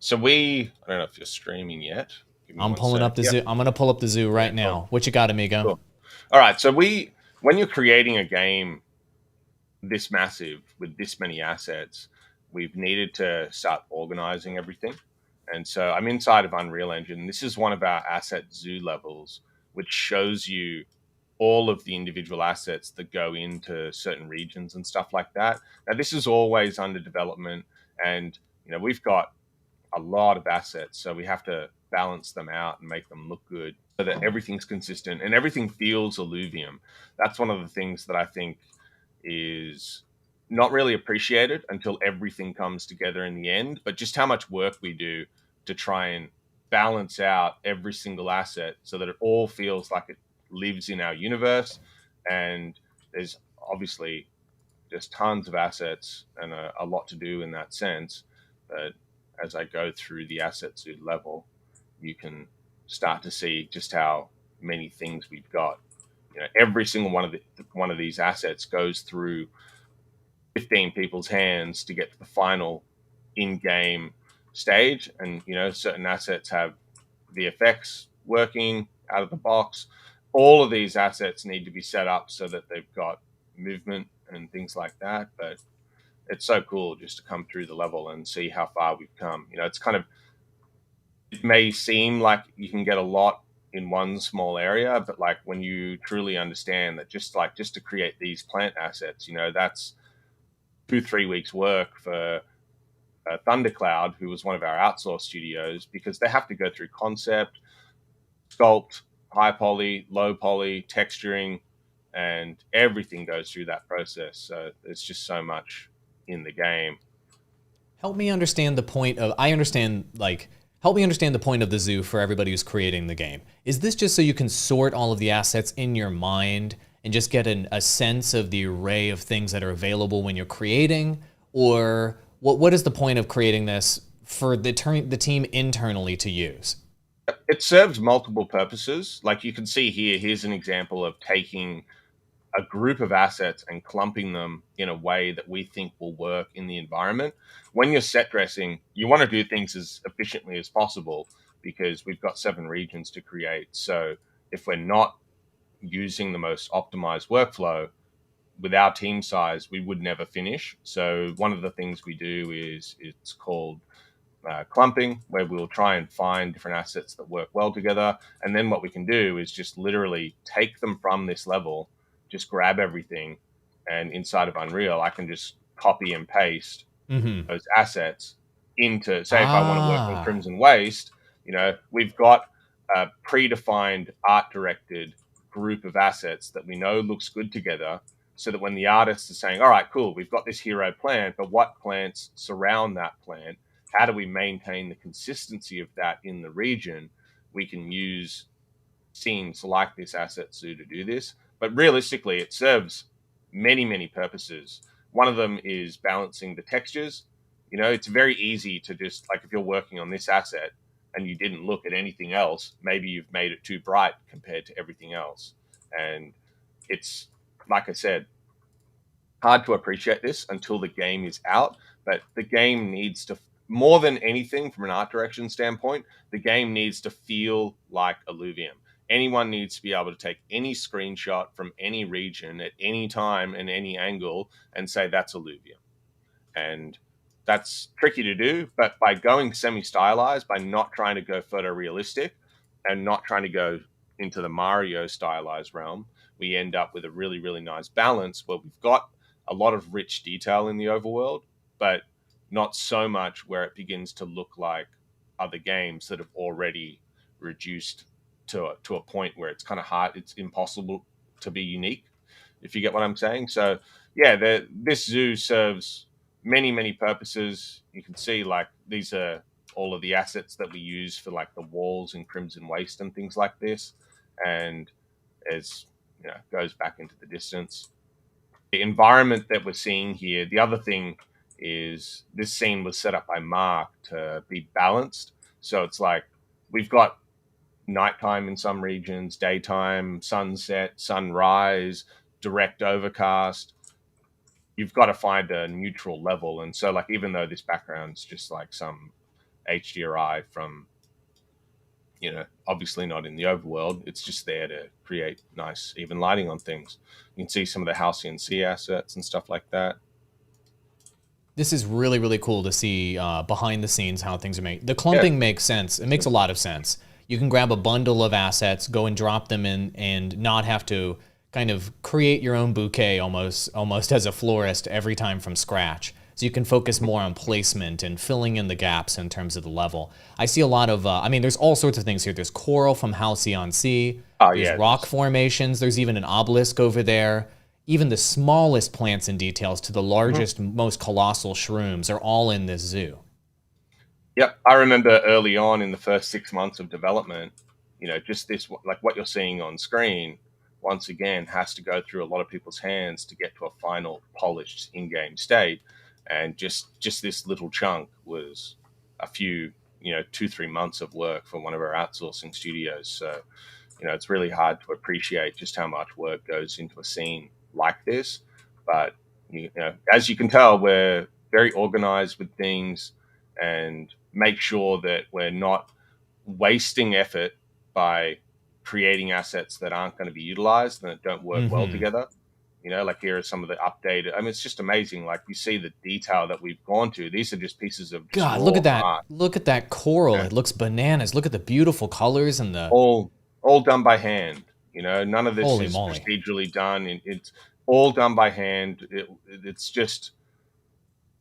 So I don't know if you're streaming yet. Give me I'm one pulling sec. up the Yep. zoo. I'm gonna pull up the zoo Yeah, right cool. now. What you got, amigo? Cool. All right. So when you're creating a game this massive with this many assets, we've needed to start organizing everything. And so I'm inside of Unreal Engine. This is one of our asset zoo levels, which shows you all of the individual assets that go into certain regions and stuff like that. Now, this is always under development, and we've got a lot of assets, so we have to balance them out and make them look good so that everything's consistent and everything feels Illuvium. That's one of the things that I think is not really appreciated until everything comes together in the end, but just how much work we do to try and balance out every single asset so that it all feels like it lives in our universe. And there's obviously just tons of assets and a lot to do in that sense. But as I go through the asset suit level, you can start to see just how many things we've got. Every single one of these assets goes through 15 people's hands to get to the final in-game stage, and certain assets have VFX working out of the box. All of these assets need to be set up so that they've got movement and things like that. But it's so cool just to come through the level and see how far we've come. It's kind of, it may seem like you can get a lot in one small area, but like when you truly understand that just to create these plant assets, that's 2 3 weeks work for Thundercloud, who was one of our outsourced studios, because they have to go through concept, sculpt, high poly, low poly, texturing, and everything goes through that process. So there's just so much in the game. Help me understand the point of. I understand like. Help me understand the point of the zoo for everybody who's creating the game. Is this just so you can sort all of the assets in your mind and just get a sense of the array of things that are available when you're creating, or what is the point of creating this for the team internally to use? It serves multiple purposes. Like you can see here, here's an example of taking a group of assets and clumping them in a way that we think will work in the environment. When you're set dressing, you want to do things as efficiently as possible because we've got 7 regions to create. So if we're not using the most optimized workflow with our team size, we would never finish. So one of the things we do is it's called clumping, where we'll try and find different assets that work well together. And then what we can do is just literally take them from this level, just grab everything, and inside of Unreal, I can just copy and paste Mm-hmm. those assets into, say, if I want to work on Ah. Crimson Waste, we've got a predefined art directed group of assets that we know looks good together. So that when the artists are saying, all right, cool, we've got this hero plant, but what plants surround that plant? How do we maintain the consistency of that in the region? We can use scenes like this asset zoo to do this. But realistically, it serves many, many purposes. One of them is balancing the textures. It's very easy to just, like, if you're working on this asset and you didn't look at anything else, maybe you've made it too bright compared to everything else. And it's, like I said, hard to appreciate this until the game is out. But the game needs to, more than anything from an art direction standpoint, the game needs to feel like Illuvium. Anyone needs to be able to take any screenshot from any region at any time and any angle and say that's Illuvium. And that's tricky to do, but by going semi-stylized, by not trying to go photorealistic and not trying to go into the Mario stylized realm, we end up with a really, really nice balance where we've got a lot of rich detail in the overworld, but not so much where it begins to look like other games that have already reduced to a point where it's kind of hard, it's impossible to be unique, if you get what I'm saying. So yeah, this zoo serves many, many purposes. You can see, like, these are all of the assets that we use for, like, the walls in Crimson Waste and things like this. And as goes back into the distance, the environment that we're seeing here. The other thing is this scene was set up by Mark to be balanced. So it's like we've got nighttime in some regions, daytime, sunset, sunrise, direct overcast. You've got to find a neutral level. And so, like, even though this background's just like some HDRI from, obviously not in the overworld. It's just there to create nice, even lighting on things. You can see some of the Halcyon Sea assets and stuff like that. This is really, really cool to see behind the scenes how things are made. The Yeah. clumping makes sense. It makes a lot of sense. You can grab a bundle of assets, go and drop them in, and not have to kind of create your own bouquet almost as a florist every time from scratch. So you can focus more on placement and filling in the gaps in terms of the level. I see a lot of, there's all sorts of things here. There's coral from Halcyon Sea. Oh, There's yeah. rock formations. There's even an obelisk over there. Even the smallest plants and details to the largest, most colossal shrooms are all in this zoo. Yep. I remember early on in the first 6 months of development, just this, like what you're seeing on screen, once again, has to go through a lot of people's hands to get to a final polished in-game state. And just this little chunk was a few, 2-3 months of work for one of our outsourcing studios. So, it's really hard to appreciate just how much work goes into a scene like this. But, as you can tell, we're very organized with things and make sure that we're not wasting effort by creating assets that aren't going to be utilized and that don't work well together. Like here are some of the updated. It's just amazing. Like you see the detail that we've gone to. These are just pieces of just God, look at that. art. Look at that coral. Yeah. It looks bananas. Look at the beautiful colors and the... All done by hand. None of this Holy is moly. procedurally done. It's all done by hand. It's just,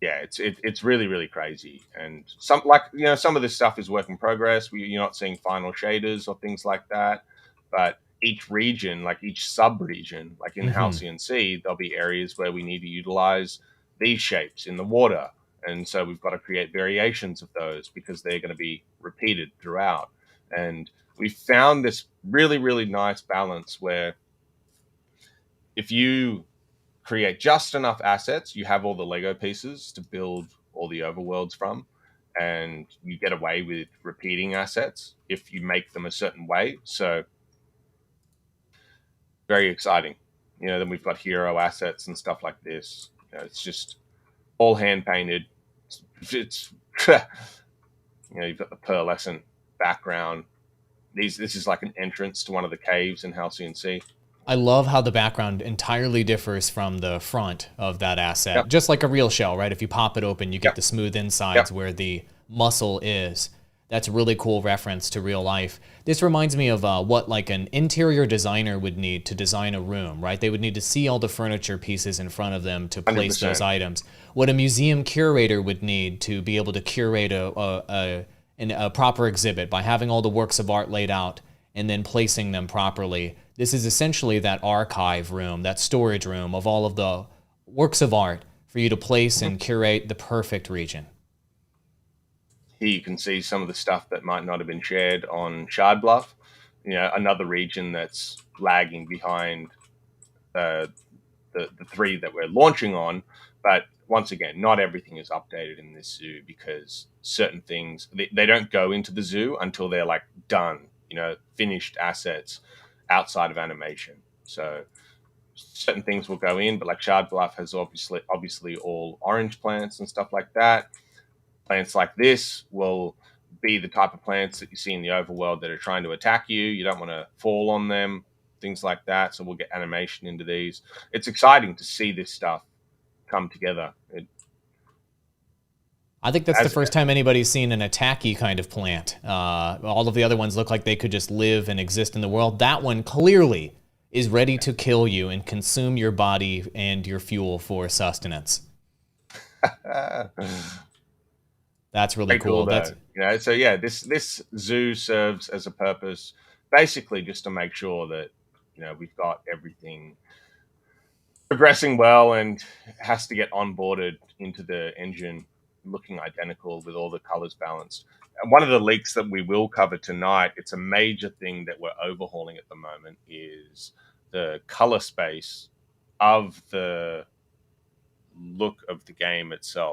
yeah, it's really, really crazy. And some of this stuff is work in progress. You're not seeing final shaders or things like that. But each region, like each sub-region, like in Halcyon Sea, there'll be areas where we need to utilize these shapes in the water. And so we've got to create variations of those because they're going to be repeated throughout. And we found this really, really nice balance where if you create just enough assets, you have all the Lego pieces to build all the overworlds from, and you get away with repeating assets if you make them a certain way. So very exciting. Then we've got hero assets and stuff like this. It's just all hand painted. It's you've got the pearlescent background. This is like an entrance to one of the caves in Halcyon Sea. I love how the background entirely differs from the front of that asset. Yep. Just like a real shell, right? If you pop it open, you get the smooth insides where the muscle is. That's a really cool reference to real life. This reminds me of what like an interior designer would need to design a room, right? They would need to see all the furniture pieces in front of them to place 100%. those items. What a museum curator would need to be able to curate a proper exhibit by having all the works of art laid out and then placing them properly. This is essentially that archive room, that storage room of all of the works of art for you to place and curate the perfect region. Here you can see some of the stuff that might not have been shared on Shard Bluff, another region that's lagging behind the three that we're launching on. But once again, not everything is updated in this zoo because certain things, they don't go into the zoo until they're like done, finished assets outside of animation. So certain things will go in, but like Shard Bluff has obviously all orange plants and stuff like that. Plants like this will be the type of plants that you see in the overworld that are trying to attack you. You don't want to fall on them, things like that. So we'll get animation into these. It's exciting to see this stuff come together. I think that's the first time anybody's seen an attacky kind of plant. All of the other ones look like they could just live and exist in the world. That one clearly is ready to kill you and consume your body and your fuel for sustenance. That's really cool. So yeah, this zoo serves as a purpose, basically just to make sure that we've got everything progressing well and has to get onboarded into the engine looking identical with all the colors balanced. And one of the leaks that we will cover tonight, it's a major thing that we're overhauling at the moment, is the color space of the look of the game itself.